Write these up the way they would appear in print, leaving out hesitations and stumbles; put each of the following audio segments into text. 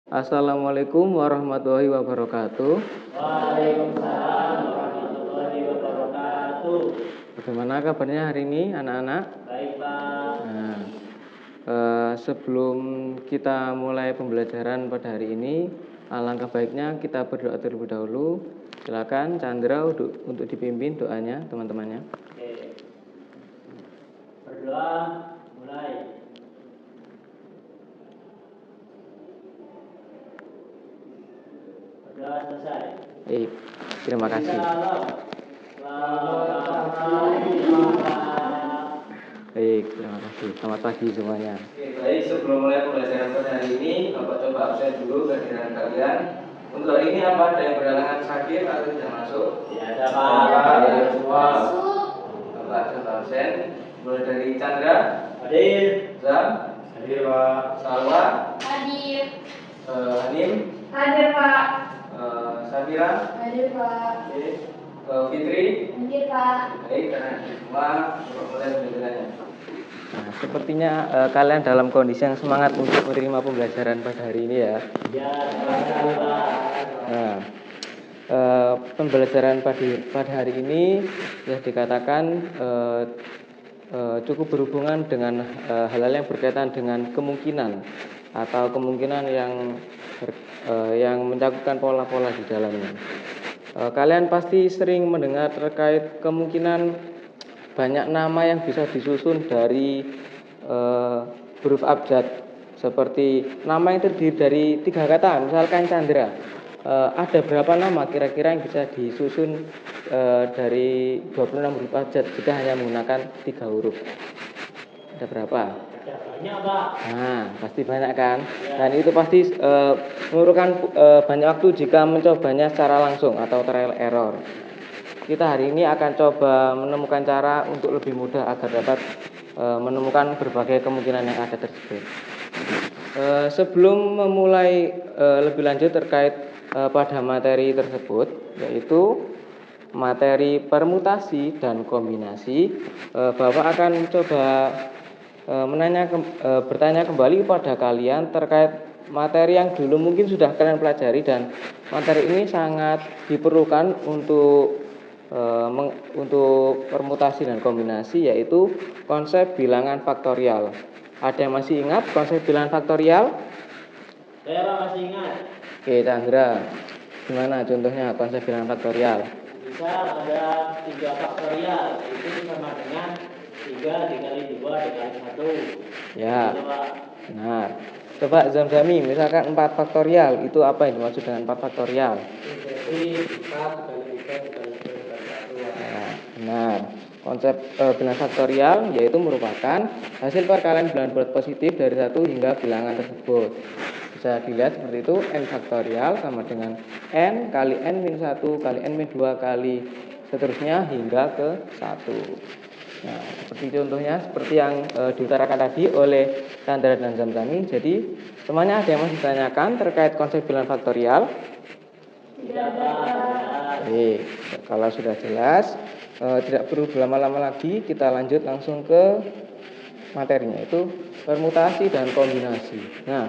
Assalamualaikum warahmatullahi wabarakatuh. Waalaikumsalam warahmatullahi wabarakatuh. Bagaimana kabarnya hari ini anak-anak? Baik, Pak. Nah, sebelum kita mulai pembelajaran pada hari ini, alangkah baiknya kita berdoa terlebih dahulu. Silakan Chandra untuk dipimpin doanya teman-temannya. Oke. Berdoa mulai. Berdoa selesai. Terima kasih. Baik, terima kasih. Selamat pagi semuanya. Baik, sebelum mulai pembelajaran pada hari ini, Bapak coba absen dulu kehadiran kalian. Untuk hari ini apa? Ada yang berhalangan sakit atau tidak masuk? Ya, ada, Pak. Ada semua. Bapak coba absen. Mulai dari Chandra. Hadir. Zam. Hadir, Pak. Salwa. Hadir. Hanim. Hadir, Pak. Safira. Hadir, Pak. Fitri. Hadir, Pak. Baik, karena semua mulai pembelajarannya. Nah, sepertinya kalian dalam kondisi yang semangat untuk menerima pembelajaran pada hari ini ya. Ya, terima kasih, Pak. Nah, pembelajaran pada hari ini ya dikatakan cukup berhubungan dengan hal-hal yang berkaitan dengan kemungkinan atau kemungkinan yang mencakupkan pola-pola di dalamnya. Kalian pasti sering mendengar terkait kemungkinan banyak nama yang bisa disusun dari huruf abjad, seperti nama yang terdiri dari 3 kata. Misalkan Chandra, ada berapa nama kira-kira yang bisa disusun dari 26 huruf abjad jika hanya menggunakan 3 huruf? Ada berapa? Ada banyak, Pak. Nah, pasti banyak kan? Dan itu pasti memerlukan banyak waktu jika mencobanya secara langsung atau trial error. Kita hari ini akan coba menemukan cara untuk lebih mudah agar dapat menemukan berbagai kemungkinan yang ada tersebut. Sebelum memulai lebih lanjut terkait pada materi tersebut, yaitu materi permutasi dan kombinasi, Bapak akan coba bertanya kembali kepada kalian terkait materi yang dulu mungkin sudah kalian pelajari, dan materi ini sangat diperlukan untuk permutasi dan kombinasi, yaitu konsep bilangan faktorial. Ada yang masih ingat konsep bilangan faktorial? Saya, Pak, masih ingat. Oke, Chandra, gimana contohnya konsep bilangan faktorial? Misal ada 3 faktorial, itu sama dengan 3 dikali 2 dikali 1. Ya, Gitu, Pak. benar. Coba Zamzami, misalkan 4 faktorial, itu apa yang dimaksud dengan 4 faktorial? Jadi 4 dikali 3 dikali 2 dikali 1. Nah, benar. Konsep bilangan faktorial yaitu merupakan hasil perkalian bilangan bulat positif dari 1 hingga bilangan tersebut. Bisa dilihat seperti itu, n faktorial sama dengan n kali n-1 kali n-2 kali seterusnya hingga ke 1. Nah, seperti contohnya seperti yang diutarakan tadi oleh Chandra dan Zamzami. Jadi, semuanya ada yang masih ditanyakan terkait konsep bilangan faktorial? Tidak, Pak. Baik, kalau sudah jelas, tidak perlu berlama-lama lagi, kita lanjut langsung ke materinya, itu permutasi dan kombinasi. Nah,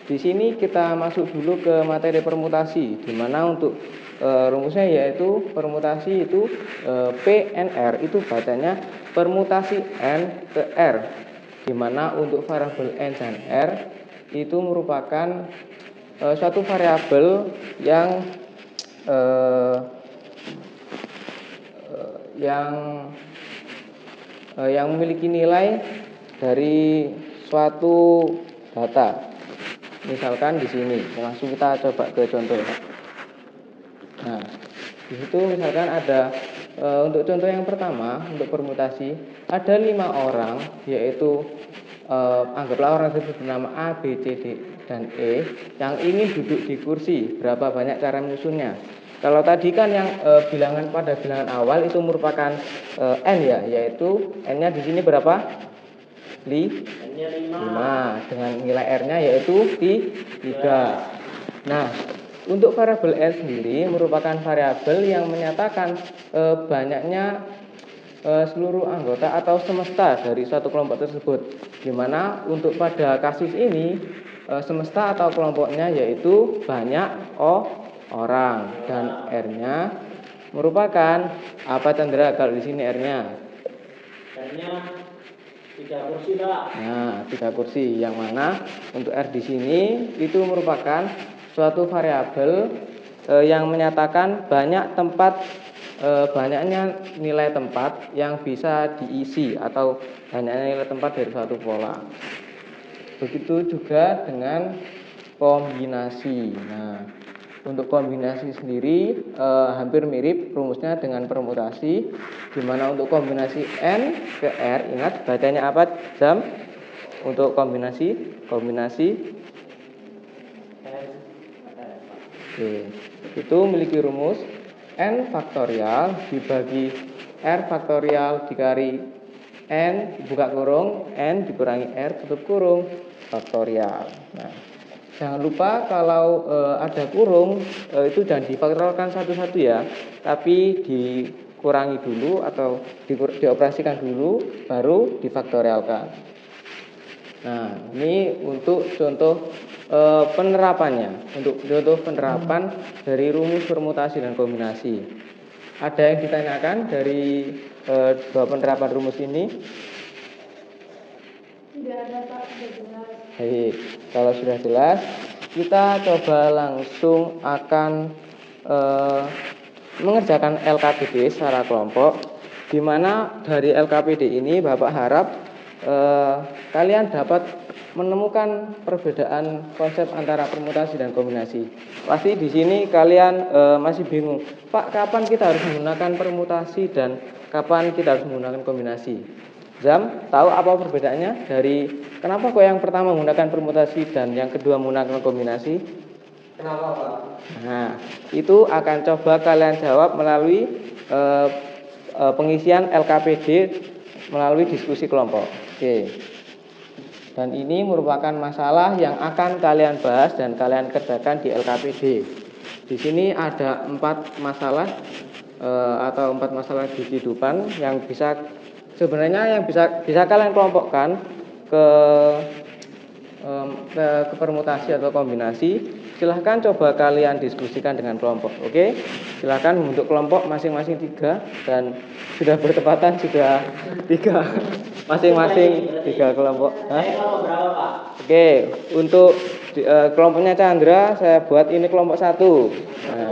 di sini kita masuk dulu ke materi permutasi, di mana untuk rumusnya yaitu permutasi itu PNR, itu bacanya permutasi N ke R, di mana untuk variabel N dan R itu merupakan suatu variabel yang memiliki nilai dari suatu data. Misalkan di sini, langsung kita coba ke contoh. Nah, di situ misalkan ada untuk contoh yang pertama, untuk permutasi ada 5 orang, yaitu anggaplah orang tersebut bernama A, B, C, D, dan E yang ingin duduk di kursi. Berapa banyak cara menyusunnya? Kalau tadi kan yang bilangan pada bilangan awal itu merupakan n ya, yaitu n-nya di sini berapa? N-nya 5. Dengan nilai R-nya yaitu 3. Nah, untuk variabel N sendiri merupakan variabel yang menyatakan banyaknya seluruh anggota atau semesta dari suatu kelompok tersebut, di mana untuk pada kasus ini semesta atau kelompoknya yaitu banyak orang, dan R-nya merupakan apa, Chandra? Kalau di sini R-nya? R-nya 3 kursi, Pak. Nah, 3 kursi, yang mana untuk R di sini itu merupakan suatu variabel yang menyatakan banyak tempat, banyaknya nilai tempat yang bisa diisi atau banyaknya nilai tempat dari suatu pola. Begitu juga dengan kombinasi. Nah, untuk kombinasi sendiri hampir mirip rumusnya dengan permutasi, di mana untuk kombinasi N ke R, ingat bacanya apa, Jam? Untuk kombinasi Oke, itu memiliki rumus N faktorial dibagi R faktorial dikali N buka kurung, N dikurangi R tutup kurung faktorial. Nah, jangan lupa kalau ada kurung itu jangan difaktorialkan satu-satu ya, tapi dikurangi dulu atau dioperasikan dulu baru difaktorialkan. Nah, ini untuk contoh penerapannya, untuk contoh penerapan dari rumus permutasi dan kombinasi. Ada yang ditanyakan dari dua penerapan rumus ini? Tidak ada, Pak, sudah jelas. Baik, kalau sudah jelas, kita coba langsung akan mengerjakan LKPD secara kelompok, di mana dari LKPD ini Bapak harap kalian dapat menemukan perbedaan konsep antara permutasi dan kombinasi. Pasti di sini kalian masih bingung, Pak, kapan kita harus menggunakan permutasi dan kapan kita harus menggunakan kombinasi? Zam, tahu apa perbedaannya dari kenapa kok yang pertama menggunakan permutasi dan yang kedua menggunakan kombinasi? Kenapa, Pak? Nah, itu akan coba kalian jawab melalui pengisian LKPD melalui diskusi kelompok. Oke. Dan ini merupakan masalah yang akan kalian bahas dan kalian kerjakan di LKPD. Di sini ada 4 masalah atau 4 masalah di kehidupan yang bisa sebenarnya yang bisa kalian kelompokkan ke permutasi atau kombinasi. Silahkan coba kalian diskusikan dengan kelompok. Oke, silahkan membentuk kelompok masing-masing 3 dan sudah bertepatan sudah 3 masing-masing 3 kelompok. Kelompok berapa, Pak? Oke, untuk kelompoknya Chandra saya buat ini kelompok 1. Nah,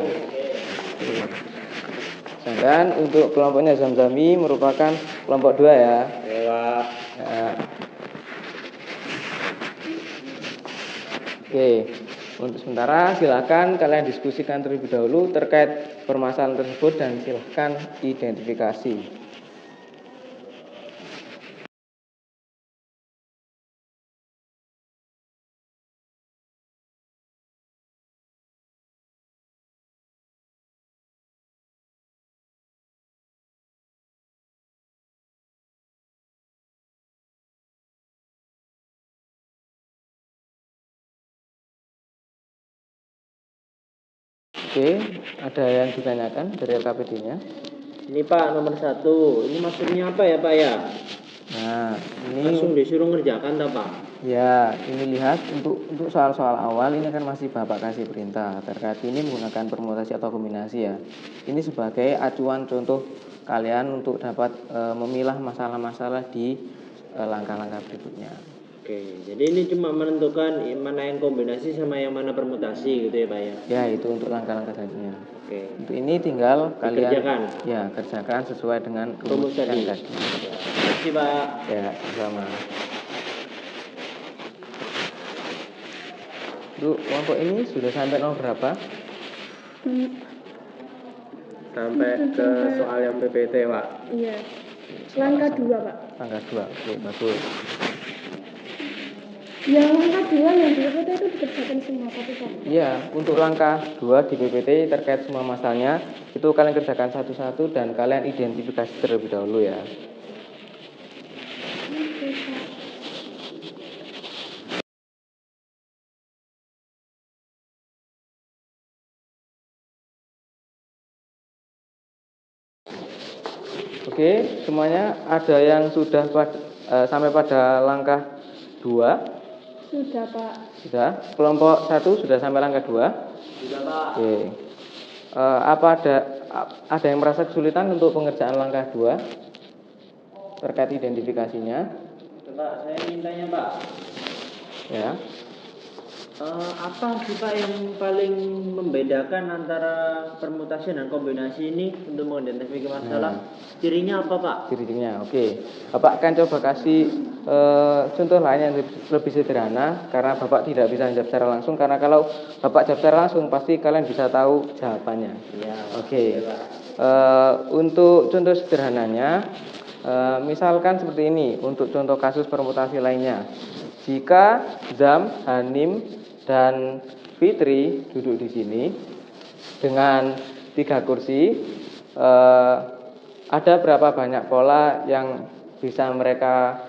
sedangkan untuk kelompoknya Zamzami merupakan kelompok 2 ya. Nah. Oke, untuk sementara silakan kalian diskusikan terlebih dahulu terkait permasalahan tersebut dan silahkan identifikasi. Oke, ada yang ditanyakan dari LKPD-nya? Ini, Pak, nomor 1. Ini maksudnya apa ya, Pak ya? Nah, ini langsung disuruh ngerjakan tak, Pak? Ya, ini lihat untuk soal-soal awal ini kan masih Bapak kasih perintah terkait ini menggunakan permutasi atau kombinasi ya. Ini sebagai acuan contoh kalian untuk dapat memilah masalah-masalah di langkah-langkah berikutnya. Oke, jadi ini cuma menentukan mana yang kombinasi sama yang mana permutasi gitu ya, Pak ya? Ya, itu untuk langkah-langkah selanjutnya. Oke. Untuk ini tinggal kalian kerjakan sesuai dengan rumus tadi. Terima kasih, Pak. Ya, sama. Untuk kelompok ini sudah sampai nomor berapa? Sampai ke soal yang PPT, Pak. Iya. Langkah 2, Pak. Langkah 2. Oke, bagus. Yang langkah 2 yang di PPT itu dikerjakan semua satu-satu. Iya, untuk langkah 2 di PPT terkait semua masalahnya itu kalian kerjakan satu-satu dan kalian identifikasi terlebih dahulu ya. Oke, semuanya ada yang sudah sampai pada langkah 2? Sudah, Pak. Sudah. Kelompok 1 sudah sampai langkah 2. Sudah Pak. Oke. Apa ada yang merasa kesulitan untuk pengerjaan langkah 2 terkait identifikasinya? Pak, saya ingin tanya Pak. Ya. Apa sih Pak yang paling membedakan antara permutasi dan kombinasi ini untuk mengidentifikasi masalah? Cirinya apa Pak? Cirinya, oke. Bapak akan coba kasih contoh lain yang lebih sederhana, karena Bapak tidak bisa jawab secara langsung, karena kalau Bapak jawab secara langsung pasti kalian bisa tahu jawabannya. Ya, oke. Untuk contoh sederhananya, misalkan seperti ini untuk contoh kasus permutasi lainnya. Jika Zam, Hanim, dan Fitri duduk di sini dengan 3 kursi, ada berapa banyak pola yang bisa mereka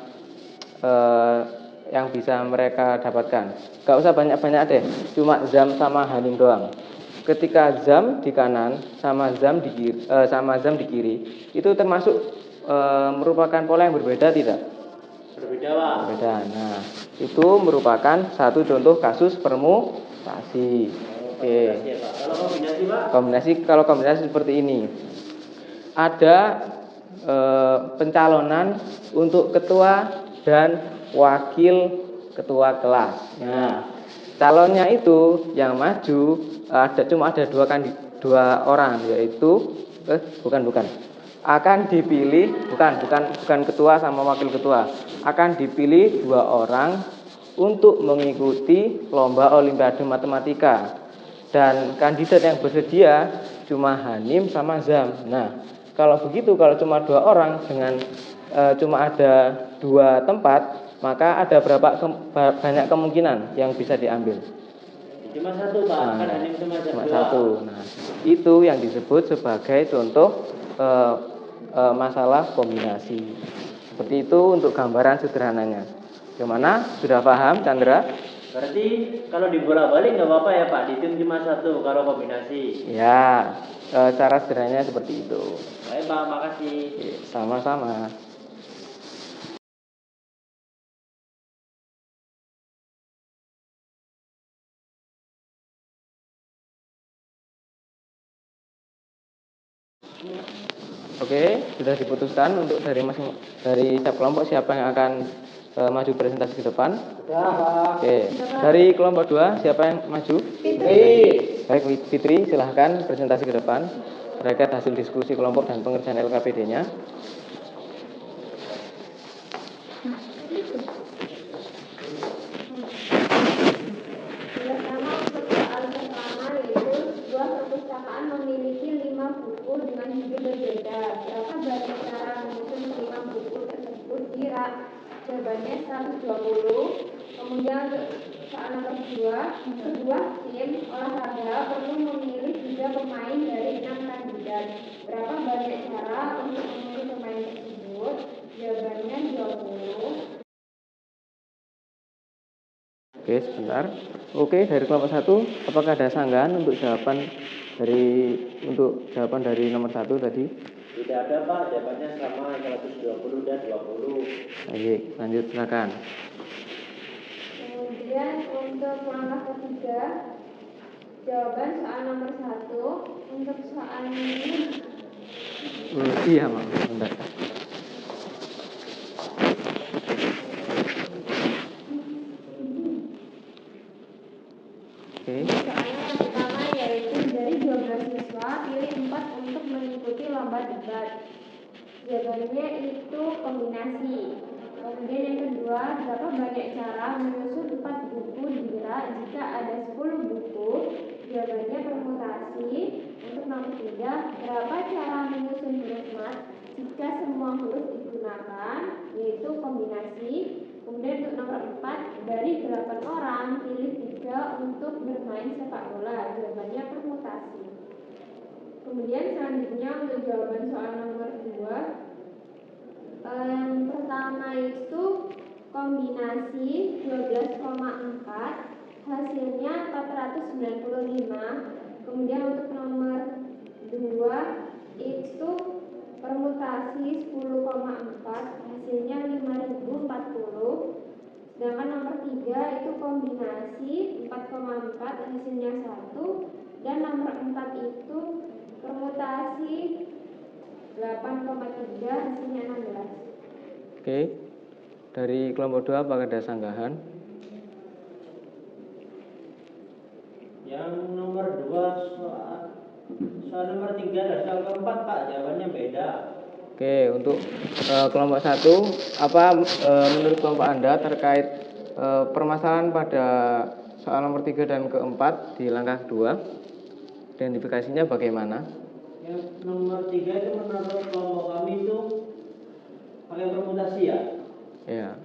dapatkan? Gak usah banyak-banyak deh, cuma Zam sama Hanim doang. Ketika Zam di kanan sama Zam di kiri, itu termasuk merupakan pola yang berbeda tidak? Berbeda Pak. Berbeda. Nah, itu merupakan satu contoh kasus permutasi. Oke. Kalau kombinasi Pak? Kalau kombinasi seperti ini. Ada pencalonan untuk ketua dan wakil ketua kelas. Nah, calonnya itu yang maju cuma ada dua orang, yaitu akan dipilih bukan ketua sama wakil ketua, akan dipilih 2 orang untuk mengikuti lomba olimpiade matematika, dan kandidat yang bersedia cuma Hanim sama Zam. Nah, kalau begitu, kalau cuma 2 orang dengan cuma ada 2 tempat, maka ada banyak kemungkinan yang bisa diambil? Cuma 1 Pak, kan Hanim cuma 1. Nah, itu yang disebut sebagai contoh masalah kombinasi. Seperti itu untuk gambaran sederhananya. Gimana? Sudah paham, Chandra? Berarti kalau dibolak-balik nggak apa-apa ya Pak, dihitung cuma 1 kalau kombinasi. Ya, cara sederhananya seperti itu. Baik Pak, makasih. Sama-sama. Oke, sudah diputuskan untuk dari setiap kelompok siapa yang akan maju presentasi ke depan? Sudah. Oke, dari kelompok 2 siapa yang maju? Fitri. Baik, Fitri, silahkan presentasi ke depan terkait hasil diskusi kelompok dan pengerjaan LKPD-nya. Memiliki 5 buku dengan judul berbeda. Berapa banyak cara menyusun 5 buku tersebut? Jawabannya 120. Kemudian untuk soal nomor 2, sebuah tim olahraga perlu memilih 3 pemain dari 6 kandidat. Berapa banyak cara untuk memilih pemain tersebut? Jawabannya 20. Oke, sebentar. Oke, dari kelompok 1, apakah ada sanggahan untuk jawaban dari nomor 1 tadi? Tidak ada Pak, jawabannya sama 120 dan 20. Baik, lanjut silakan. Kemudian untuk langkah ketiga, jawaban soal nomor 1. Untuk soal ini Iya, Mak. Bentar. Oke. soalnya yang pertama yaitu dari 12 siswa, pilih 4 untuk mengikuti lomba debat. Jawabannya itu kombinasi. Kemudian yang kedua, berapa banyak cara menyusun 4 buku jika ada 10 buku? Jawabannya permutasi. Untuk nomor 3, berapa cara menyusun huruf mat jika semua huruf digunakan? Yaitu kombinasi. Kemudian untuk nomor 4, dari 8 orang, pilih 3 untuk bermain sepak bola. Jawabannya permutasi. Kemudian selanjutnya untuk jawaban soal nomor 2, yang pertama itu kombinasi 12,4, hasilnya 495. Kemudian untuk nomor 2 itu permutasi 10,4, hasilnya 5040. Sedangkan nomor 3 itu kombinasi 4,4 hasilnya 1, dan nomor 4 itu permutasi 8,3 hasilnya 16. Oke. Dari kelompok 2 apakah ada sanggahan? Yang nomor 2 soal nomor 3 dan soal keempat Pak, jawabannya beda. Oke, untuk kelompok 1, apa menurut kelompok Anda terkait permasalahan pada soal nomor 3 dan keempat di langkah 2? Identifikasinya bagaimana? Yang nomor 3 itu menurut kelompok kami itu pakai permutasi ya? Ya.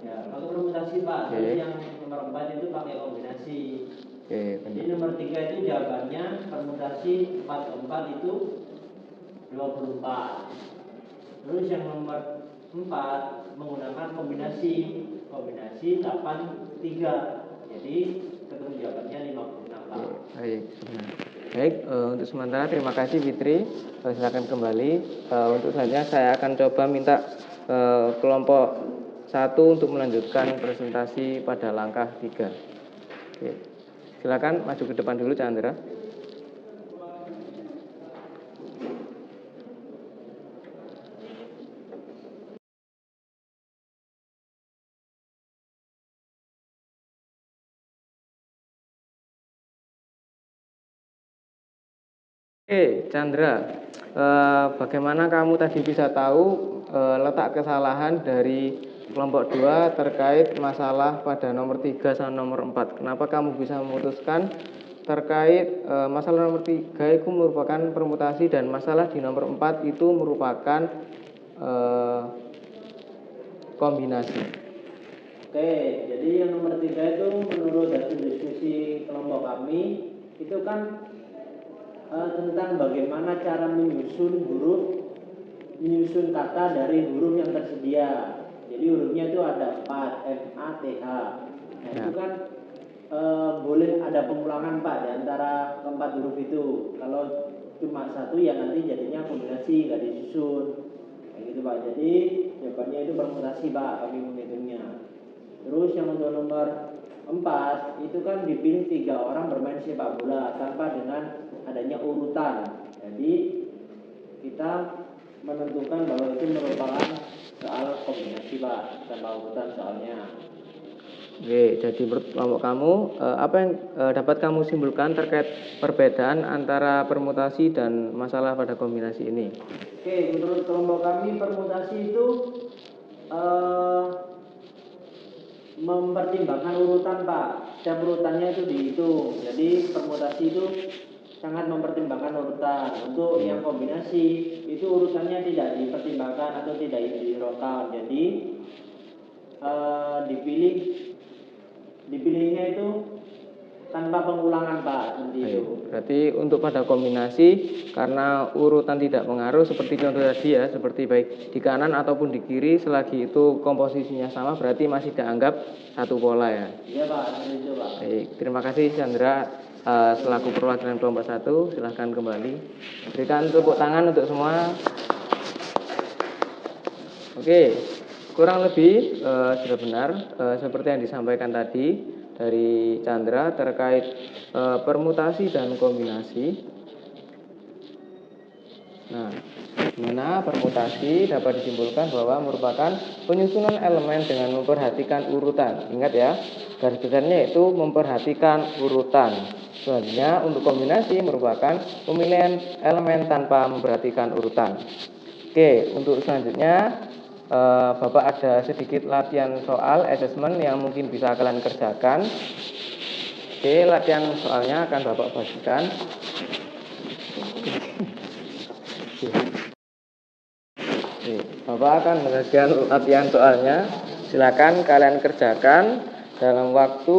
Ya, pakai permutasi Pak. Oke. Terus yang nomor 4 itu pakai kombinasi. Oke, Jadi nomor 3 itu jawabannya permutasi 4 ke 4 itu 24. Terus yang nomor 4 menggunakan kombinasi 8, 3. Jadi ketemu jawabannya 56 Pak. Baik, baik. Untuk sementara terima kasih Fitri. Silakan kembali. Untuk selanjutnya saya akan coba minta kelompok 1 untuk melanjutkan presentasi pada langkah 3. Oke. Silakan maju ke depan dulu Chandra. Oke, Chandra, bagaimana kamu tadi bisa tahu letak kesalahan dari kelompok 2 terkait masalah pada nomor 3 sama nomor 4? Kenapa kamu bisa memutuskan terkait masalah nomor 3 itu merupakan permutasi dan masalah di nomor 4 itu merupakan kombinasi? Oke, jadi yang nomor 3 itu menurut hasil diskusi kelompok kami itu kan tentang bagaimana cara menyusun kata dari huruf yang tersedia. Jadi hurufnya itu ada 4, M, A, T, H. Nah itu kan boleh ada pengulangan Pak di antara keempat huruf itu. Kalau cuma satu ya nanti jadinya kombinasi, nggak disusun. Kayak gitu Pak. Jadi jawabannya itu permutasi Pak, kami menghitungnya. Terus yang untuk nomor 4 itu kan dipilih 3 orang bermain sepak bola tanpa dengan adanya urutan. Jadi kita menentukan bahwa itu merupakan soal kombinasi Pak, tanpa urutan soalnya. Oke, jadi menurut kelompok kamu apa yang dapat kamu simpulkan terkait perbedaan antara permutasi dan masalah pada kombinasi ini? Oke, menurut kelompok kami permutasi itu mempertimbangkan urutan Pak. Setiap urutannya itu dihitung. Jadi permutasi itu sangat mempertimbangkan urutan. Untuk yang kombinasi itu urutannya tidak dipertimbangkan atau tidak dihiraukan. Jadi dipilihnya itu tanpa pengulangan Pak, seperti itu. Berarti untuk pada kombinasi karena urutan tidak pengaruh seperti contoh tadi ya, seperti baik di kanan ataupun di kiri selagi itu komposisinya sama berarti masih dianggap satu pola ya. Iya Pak, seperti itu Pak. Baik, terima kasih Chandra selaku perwakilan kelompok 1, silahkan kembali. Berikan tepuk tangan untuk semua. Oke, kurang lebih sudah benar seperti yang disampaikan tadi dari Chandra terkait permutasi dan kombinasi. Nah, dimana permutasi dapat disimpulkan bahwa merupakan penyusunan elemen dengan memperhatikan urutan. Ingat ya, garis besarnya itu memperhatikan urutan. Selanjutnya untuk kombinasi merupakan pemilihan elemen tanpa memperhatikan urutan. Oke, untuk selanjutnya Bapak ada sedikit latihan soal assessment yang mungkin bisa kalian kerjakan. Oke, latihan soalnya akan Bapak bagikan. Oke, Bapak akan membagikan latihan soalnya. Silakan kalian kerjakan dalam waktu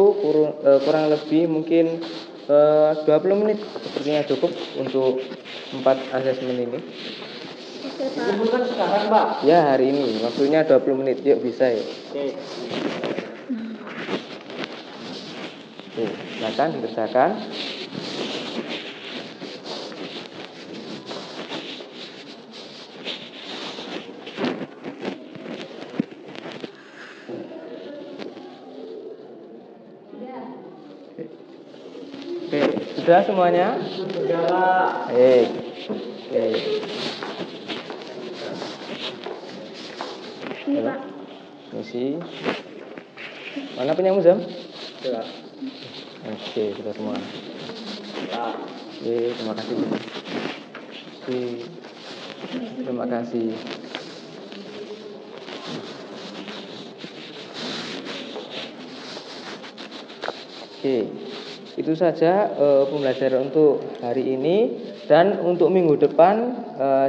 kurang lebih mungkin 20 menit. Sepertinya cukup untuk 4 assessment ini. Dikumpulkan sekarang Pak? Ya, hari ini. Waktunya 20 menit. Yuk, bisa ya. Oke. Silakan dikerjakan. Sudah semuanya? Sudah, Pak. Oke. Ini Pak. Misi. Mana punya Muzam? Sudah. Oke, sudah semua. Pak. Oke, terima kasih. Oke. Terima kasih. Oke, itu saja pembelajaran untuk hari ini. Dan untuk minggu depan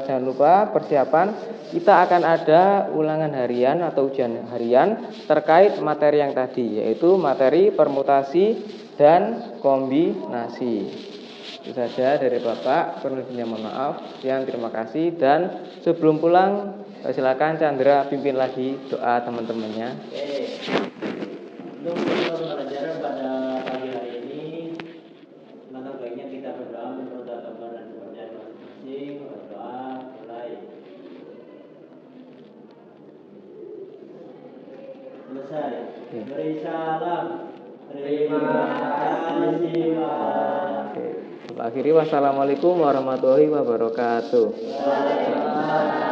jangan lupa persiapan, kita akan ada ulangan harian atau ujian harian terkait materi yang tadi, yaitu materi permutasi dan kombinasi. Itu saja dari Bapak, kurang lebihnya mohon maaf. Sekian, terima kasih. Dan sebelum pulang silakan Chandra pimpin lagi doa teman-temannya. Untuk pembelajaran pada pagi hari ini, maka baiknya kita berdoa menurut agama dan kepercayaan masing-masing. Berdoa mulai. Selesai. Beri salam. Terima kasih, Pak. Oke. Akhiri wassalamualaikum warahmatullahi wabarakatuh. Waalaikumsalam.